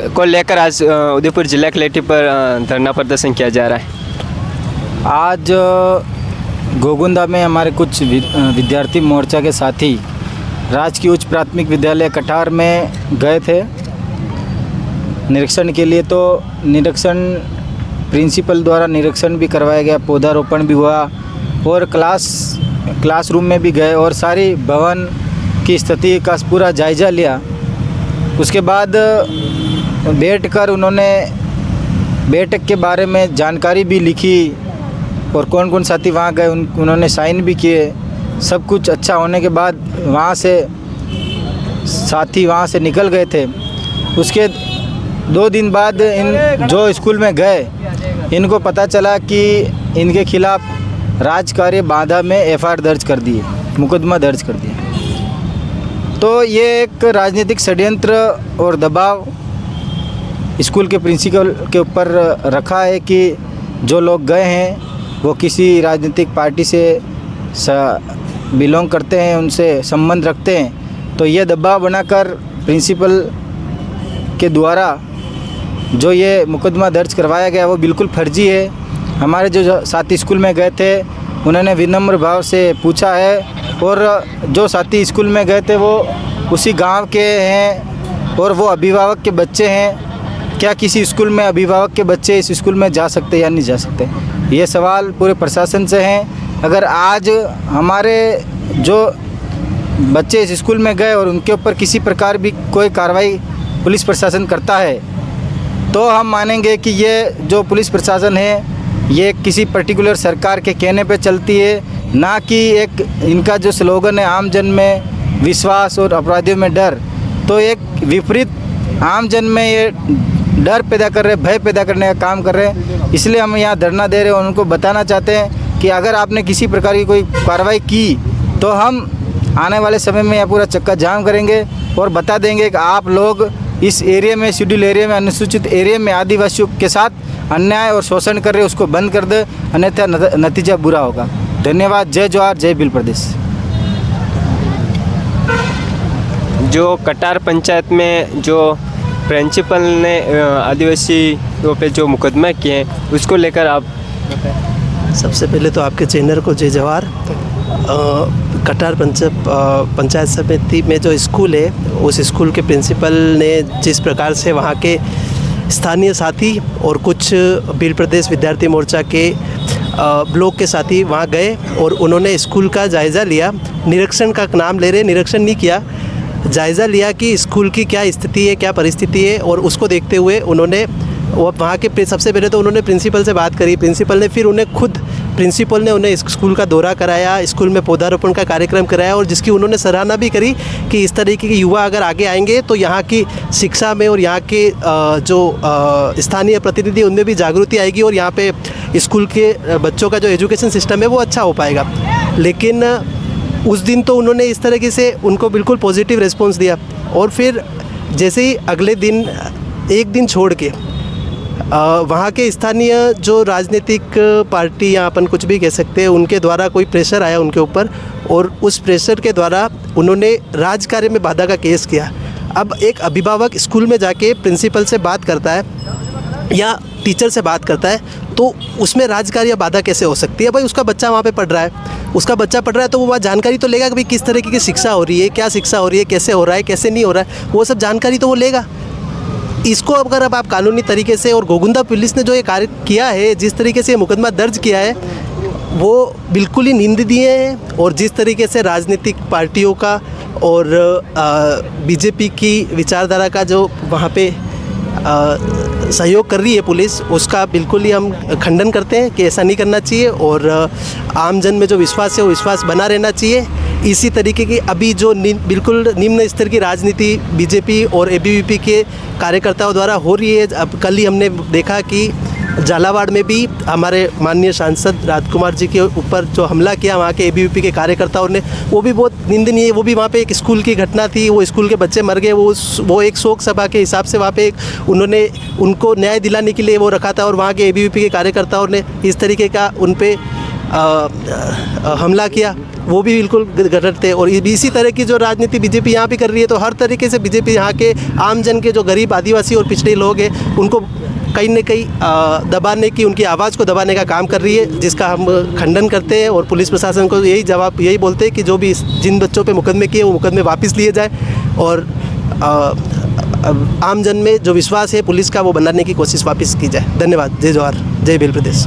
को लेकर आज उदयपुर जिला कलेक्ट्रेट पर धरना प्रदर्शन किया जा रहा है। आज गोगुंदा में हमारे कुछ विद्यार्थी मोर्चा के साथी राजकीय उच्च प्राथमिक विद्यालय कटार में गए थे निरीक्षण के लिए। तो निरीक्षण प्रिंसिपल द्वारा निरीक्षण भी करवाया गया, पौधारोपण भी हुआ और क्लासरूम में भी गए और सारी भवन की स्थिति का पूरा जायज़ा लिया। उसके बाद बैठकर उन्होंने बैठक के बारे में जानकारी भी लिखी और कौन कौन साथी वहाँ गए उन्होंने साइन भी किए। सब कुछ अच्छा होने के बाद वहाँ से साथी वहाँ से निकल गए थे। उसके 2 दिन बाद इन जो स्कूल में गए इनको पता चला कि इनके खिलाफ़ राजकार्य बाधा में एफआईआर दर्ज कर दी है, मुकदमा दर्ज कर दिया। तो ये एक राजनीतिक षड्यंत्र और दबाव स्कूल के प्रिंसिपल के ऊपर रखा है कि जो लोग गए हैं वो किसी राजनीतिक पार्टी से बिलोंग करते हैं, उनसे संबंध रखते हैं। तो ये दबाव बनाकर प्रिंसिपल के द्वारा जो ये मुकदमा दर्ज करवाया गया वो बिल्कुल फर्जी है। हमारे जो साथी स्कूल में गए थे उन्होंने विनम्र भाव से पूछा है और जो साथी स्कूल में गए थे वो उसी गांव के हैं और वो अभिभावक के बच्चे हैं। क्या किसी स्कूल में अभिभावक के बच्चे इस स्कूल में जा सकते या नहीं जा सकते, ये सवाल पूरे प्रशासन से हैं। अगर आज हमारे जो बच्चे इस स्कूल में गए और उनके ऊपर किसी प्रकार भी कोई कार्रवाई पुलिस प्रशासन करता है तो हम मानेंगे कि ये जो पुलिस प्रशासन है ये किसी पर्टिकुलर सरकार के कहने पे चलती है, ना कि एक इनका जो स्लोगन है आम जन में विश्वास और अपराधियों में डर। तो एक विपरीत आम जन में ये डर पैदा कर रहे, भय पैदा करने का काम कर रहे हैं। इसलिए हम यहाँ धरना दे रहे हैं और उनको बताना चाहते हैं कि अगर आपने किसी प्रकार की कोई कार्रवाई की तो हम आने वाले समय में यह पूरा चक्का जाम करेंगे और बता देंगे कि आप लोग इस एरिया में, शेड्यूल एरिया में, अनुसूचित एरिया में आदिवासियों के साथ अन्याय और शोषण कर रहे हैं, उसको बंद कर दे, अन्यथा नतीजा बुरा होगा। धन्यवाद। जय जोहार, जय भील प्रदेश। जो कटार पंचायत में जो प्रिंसिपल ने आदिवासियों पे जो मुकदमा किए हैं उसको लेकर आप सबसे पहले तो आपके चैनल को जय जवाहर। कटार पंचायत समिति में जो स्कूल है उस स्कूल के प्रिंसिपल ने जिस प्रकार से वहाँ के स्थानीय साथी और कुछ भील प्रदेश विद्यार्थी मोर्चा के ब्लॉक के साथी वहाँ गए और उन्होंने स्कूल का जायज़ा लिया। निरीक्षण का नाम ले रहे, निरीक्षण नहीं किया, जायज़ा लिया कि स्कूल की क्या स्थिति है, क्या परिस्थिति है। और उसको देखते हुए उन्होंने वहाँ के सबसे पहले तो उन्होंने प्रिंसिपल से बात करी। प्रिंसिपल ने फिर उन्हें स्कूल का दौरा कराया, स्कूल में पौधारोपण का कार्यक्रम कराया और जिसकी उन्होंने सराहना भी करी कि इस तरीके के युवा अगर आगे आएंगे तो यहाँ की शिक्षा में और यहाँ के जो स्थानीय प्रतिनिधि उनमें भी जागृति आएगी और यहाँ पे स्कूल के बच्चों का जो एजुकेशन सिस्टम है वो अच्छा हो पाएगा। लेकिन उस दिन तो उन्होंने इस तरीके से उनको बिल्कुल पॉजिटिव रिस्पॉन्स दिया और फिर जैसे ही अगले दिन एक दिन छोड़ के वहाँ के स्थानीय जो राजनीतिक पार्टी या अपन कुछ भी कह सकते हैं उनके द्वारा कोई प्रेशर आया उनके ऊपर और उस प्रेशर के द्वारा उन्होंने राजकार्य में बाधा का केस किया। अब एक अभिभावक स्कूल में जाके प्रिंसिपल से बात करता है या टीचर से बात करता है तो उसमें राजकार्य बाधा कैसे हो सकती है? भाई उसका बच्चा वहाँ पे पढ़ रहा है, उसका बच्चा पढ़ रहा है तो वो वहाँ जानकारी तो लेगा कि भाई किस तरीके की शिक्षा हो रही है, क्या शिक्षा हो रही है, कैसे हो रहा है, कैसे नहीं हो रहा है, वो सब जानकारी तो वो लेगा। इसको अगर अब आप कानूनी तरीके से, और गोगुंदा पुलिस ने जो ये कार्य किया है, जिस तरीके से मुकदमा दर्ज किया है वो बिल्कुल ही निंदनीय है। और जिस तरीके से राजनीतिक पार्टियों का और बीजेपी की विचारधारा का जो वहाँ पे सहयोग कर रही है पुलिस, उसका बिल्कुल ही हम खंडन करते हैं कि ऐसा नहीं करना चाहिए और आम जन में जो विश्वास है वो विश्वास बना रहना चाहिए। इसी तरीके की अभी जो बिल्कुल निम्न स्तर की राजनीति बीजेपी और एबीवीपी के कार्यकर्ताओं द्वारा हो रही है। अब कल ही हमने देखा कि झालावाड़ में भी हमारे माननीय सांसद राजकुमार जी के ऊपर जो हमला किया वहाँ के एबीवीपी के कार्यकर्ताओं ने, वो भी बहुत निंदनीय है। वो भी वहाँ पे एक स्कूल की घटना थी, वो स्कूल के बच्चे मर गए, वो एक शोक सभा के हिसाब से वहाँ पे उन्होंने उनको न्याय दिलाने के लिए वो रखा था और वहाँ के एबीवीपी के कार्यकर्ताओं ने इस तरीके का उन पे हमला किया वो भी बिल्कुल गलत थे। और इसी तरह की जो राजनीति बीजेपी यहाँ भी कर रही है, तो हर तरीके से बीजेपी यहाँ के आम जन के जो गरीब आदिवासी और पिछड़े लोग हैं उनको कहीं न कहीं दबाने की, उनकी आवाज़ को दबाने का काम कर रही है, जिसका हम खंडन करते हैं। और पुलिस प्रशासन को यही बोलते हैं कि जो भी जिन बच्चों पे मुकदमे किए वो मुकदमे वापस लिए जाए और आम जन में जो विश्वास है पुलिस का वो बनाने की कोशिश वापस की जाए। धन्यवाद। जय जवाहर, जय भील प्रदेश।